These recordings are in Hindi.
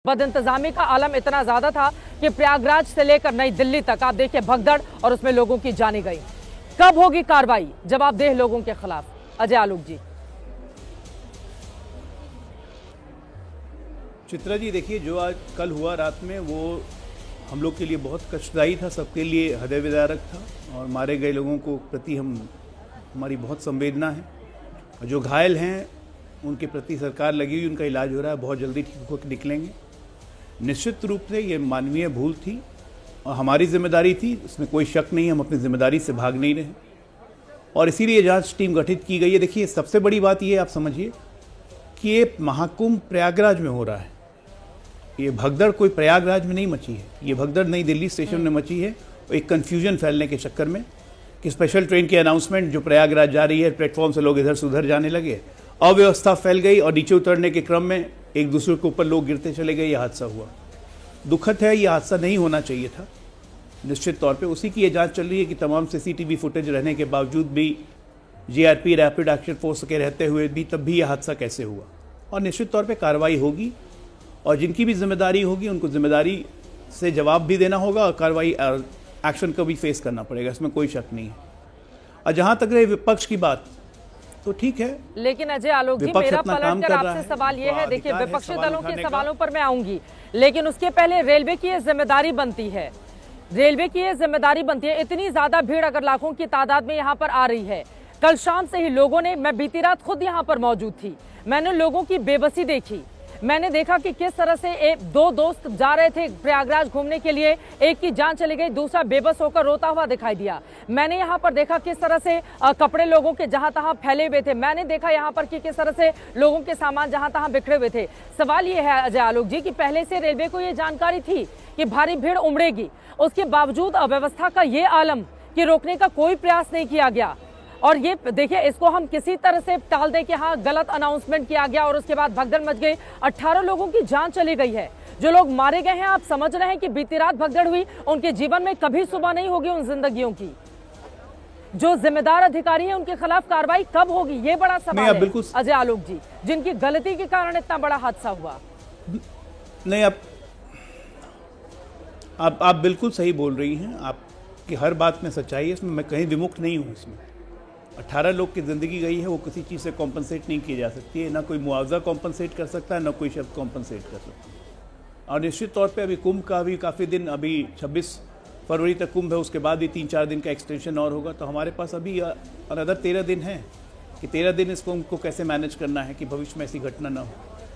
बदइंतजामी का आलम इतना ज्यादा था कि प्रयागराज से लेकर नई दिल्ली तक आप देखिए भगदड़ और उसमें लोगों की जाने गई। कब होगी कार्रवाई, जवाबदेह लोगों के खिलाफ? अजय आलोक जी। चित्रा जी, देखिए जो आज कल हुआ रात में वो हम लोग के लिए बहुत कष्टदायी था, सबके लिए हृदय विदारक था और मारे गए लोगों को प्रति हमारी बहुत संवेदना है। और जो घायल हैं उनके प्रति सरकार लगी हुई, उनका इलाज हो रहा है, बहुत जल्दी ठीक होकर निकलेंगे। निश्चित रूप से ये मानवीय भूल थी और हमारी जिम्मेदारी थी, इसमें कोई शक नहीं, हम अपनी जिम्मेदारी से भाग नहीं रहे और इसीलिए जांच टीम गठित की गई है। देखिए सबसे बड़ी बात ये आप समझिए कि ये महाकुंभ प्रयागराज में हो रहा है। ये भगदड़ कोई प्रयागराज में नहीं मची है, ये भगदड़ नई दिल्ली स्टेशन में मची है एक कन्फ्यूजन फैलने के चक्कर में कि स्पेशल ट्रेन की अनाउंसमेंट जो प्रयागराज जा रही है, प्लेटफॉर्म से लोग इधर से उधर जाने लगे, अव्यवस्था फैल गई और नीचे उतरने के क्रम में एक दूसरे के ऊपर लोग गिरते चले गए, यह हादसा हुआ। दुखद है, यह हादसा नहीं होना चाहिए था निश्चित तौर पे। उसी की ये जांच चल रही है कि तमाम सीसीटीवी फुटेज रहने के बावजूद भी, जीआरपी रैपिड एक्शन फोर्स के रहते हुए भी, तब भी यह हादसा कैसे हुआ। और निश्चित तौर पे कार्रवाई होगी और जिनकी भी जिम्मेदारी होगी उनको जिम्मेदारी से जवाब भी देना होगा और कार्रवाई एक्शन को भी फेस करना पड़ेगा, इसमें कोई शक नहीं है। और जहाँ तक रहे विपक्ष की बात, तो ठीक है, लेकिन अजय आलोक जी, मेरा पलट कर आपसे सवाल ये है, देखिए विपक्षी दलों के सवालों पर मैं आऊंगी, लेकिन उसके पहले रेलवे की ये जिम्मेदारी बनती है, रेलवे की ये जिम्मेदारी बनती है। इतनी ज्यादा भीड़ अगर लाखों की तादाद में यहाँ पर आ रही है, कल शाम से ही लोगों ने, मैं बीती रात खुद यहाँ पर मौजूद थी, मैंने लोगों की बेबसी देखी, मैंने देखा कि किस तरह से दो दोस्त जा रहे थे प्रयागराज घूमने के लिए, एक की जान चली गई, दूसरा बेबस होकर रोता हुआ दिखाई दिया। मैंने यहाँ पर देखा किस तरह से कपड़े लोगों के जहां तहां फैले हुए थे, मैंने देखा यहाँ पर कि किस तरह से लोगों के सामान जहां तहां बिखरे हुए थे। सवाल ये है अजय आलोक जी कि पहले से रेलवे को ये जानकारी थी कि भारी भीड़ उमड़ेगी, उसके बावजूद अव्यवस्था का ये आलम कि रोकने का कोई प्रयास नहीं किया गया। और ये देखिए, इसको हम किसी तरह से टाल दें कि हाँ गलत अनाउंसमेंट किया गया और उसके बाद भगदड़ मच गई, 18 लोगों की जान चली गई है, जो लोग मारे गए हैं। आप समझ रहे हैं कि बीती रात भगदड़ हुई, उनके जीवन में कभी सुबह नहीं होगी उन जिंदगियों की। जो जिम्मेदार अधिकारी हैं उनके खिलाफ कार्रवाई कब होगी, ये बड़ा सवाल है अजय आलोक जी, जिनकी गलती के कारण इतना बड़ा हादसा हुआ। नहीं, आप बिल्कुल सही बोल रही हैं, आपकी हर बात में सच्चाई है, इसमें मैं कहीं विमुख नहीं हूँ। इसमें 18 लोग की ज़िंदगी गई है, वो किसी चीज़ से कॉम्पनसेट नहीं की जा सकती है, ना कोई मुआवजा कॉम्पनसेट कर सकता है, ना कोई शब्द कॉम्पनसेट कर सकता है। और निश्चित तौर पे अभी कुंभ का भी काफ़ी दिन, अभी 26 फरवरी तक कुंभ है, उसके बाद भी 3-4 दिन का एक्सटेंशन और होगा, तो हमारे पास अभी अनदर 13 दिन है कि 13 दिन इस कुंभ को कैसे मैनेज करना है कि भविष्य में ऐसी घटना ना हो।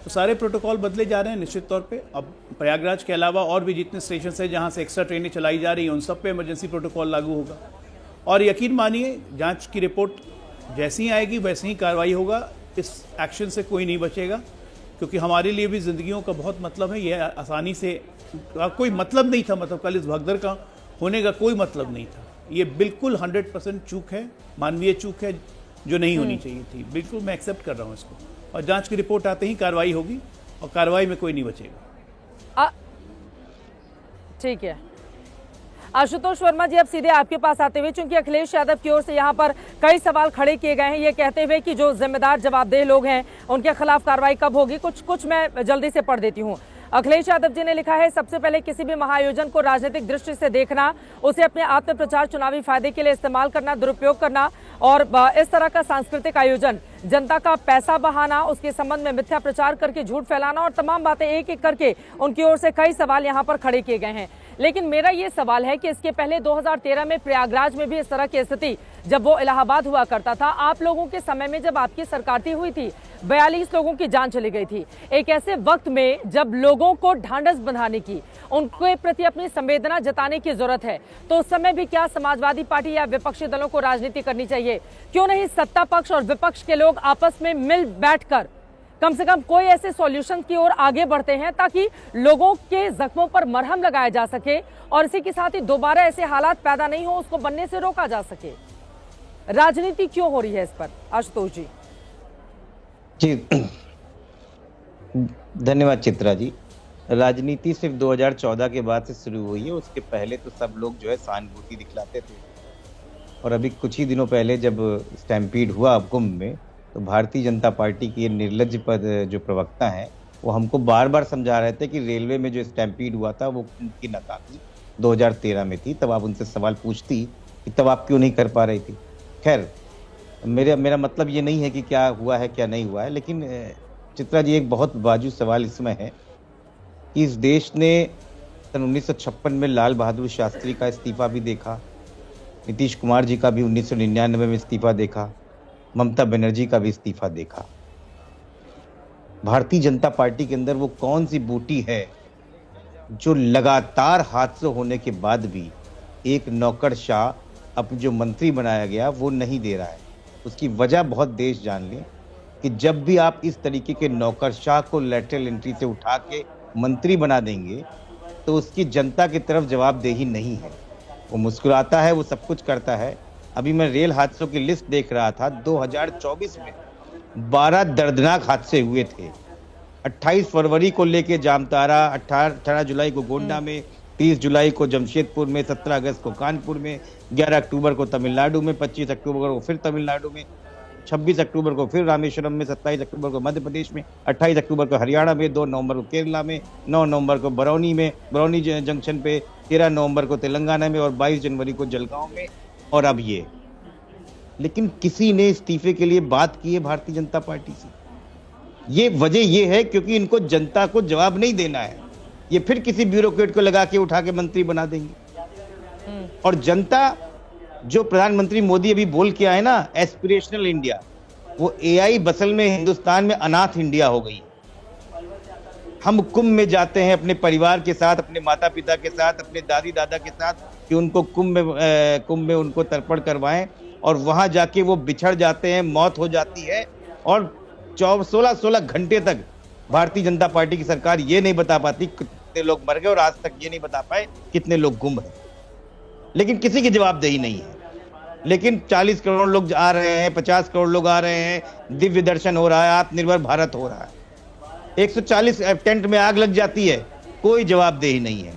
तो सारे प्रोटोकॉल बदले जा रहे हैं निश्चित तौर पे। अब प्रयागराज के अलावा और भी जितने स्टेशन हैं जहाँ से एक्स्ट्रा ट्रेनें चलाई जा रही हैं, उन सब पे इमरजेंसी प्रोटोकॉल लागू होगा। और यकीन मानिए, जांच की रिपोर्ट जैसी ही आएगी वैसे ही कार्रवाई होगा, इस एक्शन से कोई नहीं बचेगा, क्योंकि हमारे लिए भी ज़िंदगियों का बहुत मतलब है। ये आसानी से कोई मतलब नहीं था, मतलब कल इस भगदड़ का होने का कोई मतलब नहीं था। ये बिल्कुल 100% चूक है, मानवीय चूक है जो नहीं होनी चाहिए थी। बिल्कुल मैं एक्सेप्ट कर रहा हूँ इसको, और जांच की रिपोर्ट आते ही कार्रवाई होगी और कार्रवाई में कोई नहीं बचेगा। ठीक है आशुतोष वर्मा जी, अब सीधे आपके पास आते हुए, चूंकि अखिलेश यादव की ओर से यहाँ पर कई सवाल खड़े किए गए हैं, ये कहते हुए कि जो जिम्मेदार जवाबदेह लोग हैं उनके खिलाफ कार्रवाई कब होगी। कुछ मैं जल्दी से पढ़ देती हूँ। अखिलेश यादव जी ने लिखा है, सबसे पहले किसी भी महाआयोजन को राजनीतिक दृष्टि से देखना, उसे अपने आत्म प्रचार, चुनावी फायदे के लिए इस्तेमाल करना, दुरुपयोग करना और इस तरह का सांस्कृतिक आयोजन, जनता का पैसा बहाना, उसके संबंध में मिथ्या प्रचार करके झूठ फैलाना और तमाम बातें एक एक करके उनकी ओर से कई सवाल यहाँ पर खड़े किए गए हैं। लेकिन मेरा ये सवाल है कि इसके पहले 2013 में प्रयागराज में भी इस तरह की स्थिति, जब वो इलाहाबाद हुआ करता था, आप लोगों के समय में जब आपकी सरकार हुई थी, 42 लोगों की जान चली गई थी। एक ऐसे वक्त में जब लोगों को ढांढस बंधाने की, उनके प्रति अपनी संवेदना जताने की जरूरत है, तो उस समय भी क्या समाजवादी पार्टी या विपक्षी दलों को राजनीति करनी चाहिए? क्यों नहीं सत्ता पक्ष और विपक्ष के लोग आपस में मिल बैठकर कम से कम कोई ऐसे सॉल्यूशन की ओर आगे बढ़ते हैं ताकि लोगों के जख्मों पर मरहम लगाया जा सके और इसी के साथ ही दोबारा ऐसे हालात पैदा नहीं हो, उसको बनने से रोका जा सके। राजनीति क्यों हो रही है इस पर आशुतोष जी? जी धन्यवाद चित्रा जी। राजनीति सिर्फ 2014 के बाद से शुरू हुई है, उसके पहले तो सब लोग जो है सहानुभूति दिखलाते थे। और अभी कुछ ही दिनों पहले जब स्टैम्पीड हुआ कुंभ में, तो भारतीय जनता पार्टी की निर्लज्ज पद जो प्रवक्ता हैं वो हमको बार बार समझा रहे थे कि रेलवे में जो स्टैम्पीड हुआ था वो उनकी नाकामी 2013 में थी। तब आप उनसे सवाल पूछती कि तब आप क्यों नहीं कर पा रही थी। खैर, मेरा मतलब ये नहीं है कि क्या हुआ है क्या नहीं हुआ है, लेकिन चित्रा जी, एक बहुत बाजू सवाल इसमें है कि इस देश ने सन 1956 में लाल बहादुर शास्त्री का इस्तीफा भी देखा, नीतीश कुमार जी का भी 1999 में इस्तीफा देखा, ममता बनर्जी का भी इस्तीफा देखा। भारतीय जनता पार्टी के अंदर वो कौन सी बूटी है जो लगातार हादसों होने के बाद भी एक नौकरशाह अब जो मंत्री बनाया गया वो नहीं दे रहा है? उसकी वजह बहुत देश जान ले कि जब भी आप इस तरीके के नौकरशाह को लेटरल एंट्री से उठा के मंत्री बना देंगे तो उसकी जनता की तरफ जवाबदेही नहीं है। वो मुस्कुराता है, वो सब कुछ करता है। अभी मैं रेल हादसों की लिस्ट देख रहा था, 2024 में 12 दर्दनाक हादसे हुए थे। 28 फरवरी को लेके जामतारा, 18 जुलाई को गोंडा में, 30 जुलाई को जमशेदपुर में, 17 अगस्त को कानपुर में, 11 अक्टूबर को तमिलनाडु में, 25 अक्टूबर को फिर तमिलनाडु में, 26 अक्टूबर को फिर रामेश्वरम में, 27 अक्टूबर को मध्य प्रदेश में, 28 अक्टूबर को हरियाणा में, 2 नवंबर को केरला में, 9 नवंबर को बरौनी जंक्शन पे, 13 नवंबर को तेलंगाना में और 22 जनवरी को जलगांव में, और अब ये। लेकिन किसी ने इस्तीफे के लिए बात की है भारतीय जनता पार्टी से? ये वजह ये है क्योंकि इनको जनता को जवाब नहीं देना है। ये फिर किसी ब्यूरोक्रेट को लगा के उठा के मंत्री बना देंगे। और जनता, जो प्रधानमंत्री मोदी अभी बोल के आए ना, एस्पिरेशनल इंडिया, वो एआई बसल में हिंदुस्तान में अनाथ इंडिया हो गई। हम कुंभ में जाते हैं अपने परिवार के साथ, अपने माता पिता के साथ, अपने दादी दादा के साथ कि उनको कुंभ में उनको तर्पण करवाएं, और वहां जाके वो बिछड़ जाते हैं, मौत हो जाती है, और 16 घंटे तक भारतीय जनता पार्टी की सरकार ये नहीं बता पाती कितने लोग मर गए, और आज तक ये नहीं बता पाए कितने लोग गुम हैं। लेकिन किसी की जवाबदेही नहीं है। लेकिन 40 करोड़ लोग आ रहे हैं, 50 करोड़ लोग आ रहे हैं, दिव्य दर्शन हो रहा है, आत्मनिर्भर भारत हो रहा है। 140 टेंट में आग लग जाती है, कोई जवाबदेही नहीं है।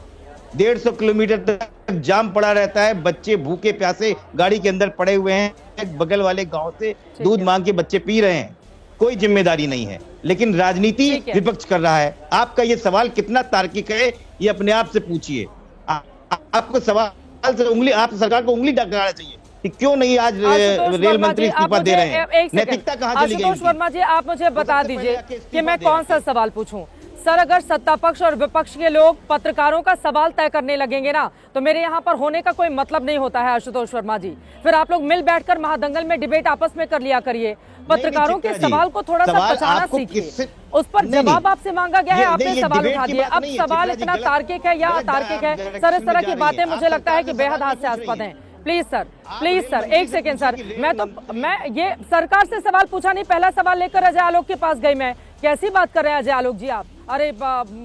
150 किलोमीटर तक जाम पड़ा रहता है, बच्चे भूखे प्यासे गाड़ी के अंदर पड़े हुए हैं, बगल वाले गांव से दूध मांग के बच्चे पी रहे हैं, कोई जिम्मेदारी नहीं है। लेकिन राजनीति विपक्ष कर रहा है। आपका ये सवाल कितना तार्किक है, ये अपने आप से पूछिए। आपको सवाल से उंगली, आप सरकार को उंगली डालना चाहिए कि क्यों नहीं आज रेल मंत्री इस्तीफा दे रहे हैं। नैतिकता कहां चली गई? आशुतोष वर्मा जी, आप मुझे बता दीजिए कि मैं कौन सा सवाल पूछूं। सर, अगर सत्ता पक्ष और विपक्ष के लोग पत्रकारों का सवाल तय करने लगेंगे ना, तो मेरे यहाँ पर होने का कोई मतलब नहीं होता है आशुतोष वर्मा जी। फिर आप लोग मिल बैठकर महादंगल में डिबेट आपस में कर लिया करिए। पत्रकारों के सवाल को थोड़ा सा पहचाना सीखिए, उस पर जवाब आपसे मांगा गया है, आपने सवाल उठा दिया। अब सवाल इतना तार्किक है या अतार्किक है? सर, इस तरह की बातें मुझे लगता है कि बेहद हास्यास्पद हैं। प्लीज सर, एक सेकेंड सर, मैं ये सरकार से सवाल पूछा नहीं, पहला सवाल लेकर अजय आलोक के पास गई। मैं कैसी बात कर रहे हैं अजय आलोक जी आप? अरे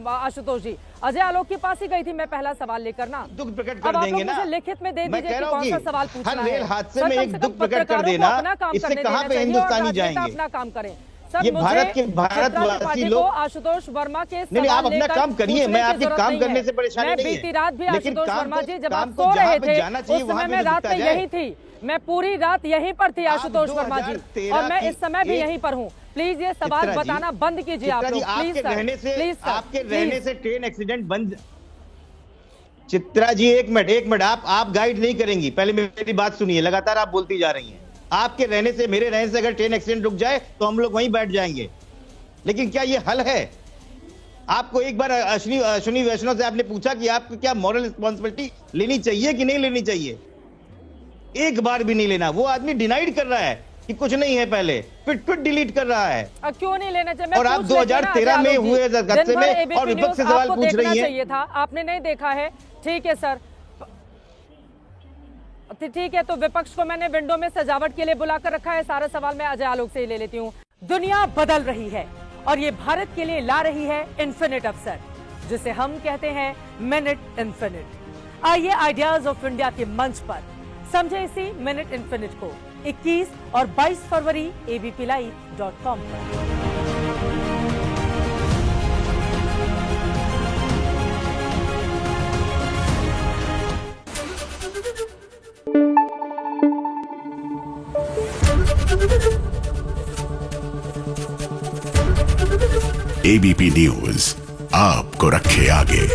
आशुतोष जी, अजय आलोक के पास ही गई थी मैं पहला सवाल लेकर ना। दुख प्रकट कर देंगे ना, मुझे लिखित में दे दीजिए कि कौन सा सवाल पूछना है। हर रेल हादसे में एक दुख प्रकट कर देना, इससे कहां पे हिंदुस्तानी जाएंगे? अपना काम करें। ये भारतवासी लोग, आशुतोष वर्मा के नहीं, आप अपना काम करिए, मैं आपके काम करने से परेशानी नहीं है। बीती रात भी आशुतोष वर्मा जी जब आप सो रहे थे उस समय मैं रात में यही थी, मैं पूरी रात यहीं पर थी आशुतोष वर्मा जी, और मैं इस समय भी यहीं पर हूँ। प्लीज ये सवाल बताना बंद कीजिए आप लोग, प्लीज सर। आपके रहने से ट्रेन एक्सीडेंट बंद। चित्रा जी, एक मिनट, आप गाइड नहीं करेंगी, पहले मेरी बात सुनिए। लगातार आप बोलती जा रही हैं। आपके रहने से, मेरे रहने से अगर ट्रेन एक्सीडेंट रुक जाए तो हम लोग वहीं बैठ जाएंगे। लेकिन क्या ये हल है? आपको एक बार अश्विनी वैष्णव से आपने पूछा कि आपको क्या मॉरल रिस्पॉन्सिबिलिटी लेनी चाहिए कि नहीं लेनी चाहिए? एक बार भी नहीं लेना। वो आदमी डिनाइड कर रहा है कि कुछ नहीं है, पहले फिर डिलीट कर रहा है। क्यों नहीं लेना चाहिए? और आप 2013 में हुए हादसे में और विपक्ष से सवाल पूछ रही है। आपने नहीं देखा है, ठीक है सर, ठीक है। तो विपक्ष को मैंने विंडो में सजावट के लिए बुलाकर रखा है। सारा सवाल मैं अजय आलोक से ही ले लेती हूँ। दुनिया बदल रही है और ये भारत के लिए ला रही है इन्फिनिट अवसर, जिसे हम कहते हैं मिनट इन्फिनिट। आइए आइडियाज ऑफ इंडिया के मंच पर समझे इसी मिनट इन्फिनिट को 21 और 22 फरवरी abplive.com पर। एबीपी न्यूज आपको रखे आगे।